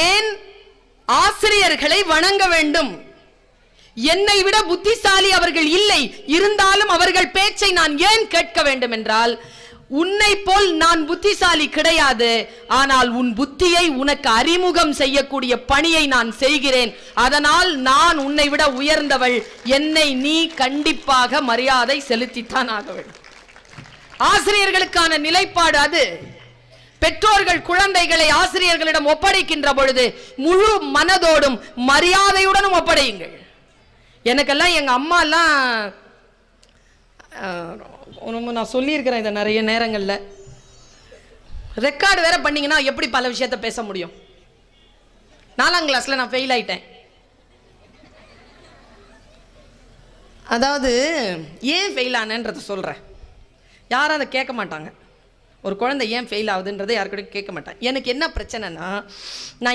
ஏன் ஆசிரியர்களை வணங்க வேண்டும்? என்னை விட புத்திசாலி அவர்கள் இல்லை, இருந்தாலும் அவர்கள் பேச்சை நான் ஏன் கேட்க வேண்டும் என்றால், உன்னை போல் நான் புத்திசாலி கிடையாது, ஆனால் உன் புத்தியை உனக்கு அறிமுகம் செய்யக்கூடிய பணியை நான் செய்கிறேன், அதனால் நான் உன்னை விட உயர்ந்தவள், என்னை நீ கண்டிப்பாக மரியாதை செலுத்தித்தான் ஆக வேண்டும். ஆசிரியர்களுக்கான நிலைப்பாடு அது. பெற்றோர்கள் குழந்தைகளை ஆசிரியர்களிடம் ஒப்படைக்கின்ற பொழுது முழு மனதோடும் மரியாதையுடனும் ஒப்படையுங்கள். எனக்கெல்லாம் எங்க அம்மா எல்லாம் நான் சொல்லியிருக்கிறேன் இதை நிறைய நேரங்களில். ரெக்கார்டு வேற பண்ணீங்கன்னா எப்படி பல விஷயத்தை பேச முடியும்? 4ஆம் கிளாஸ்ல நான் ஃபெயில் ஆயிட்டேன். அதாவது ஏன் ஃபெயில் ஆனேன்றதை சொல்றேன். யாரும் அதை கேட்க மாட்டாங்க. ஒரு குழந்தை ஏன் ஃபெயில் ஆகுதுன்றதை யாருக்கிட்டையும் கேட்க மாட்டாங்க. எனக்கு என்ன பிரச்சனைனா, நான்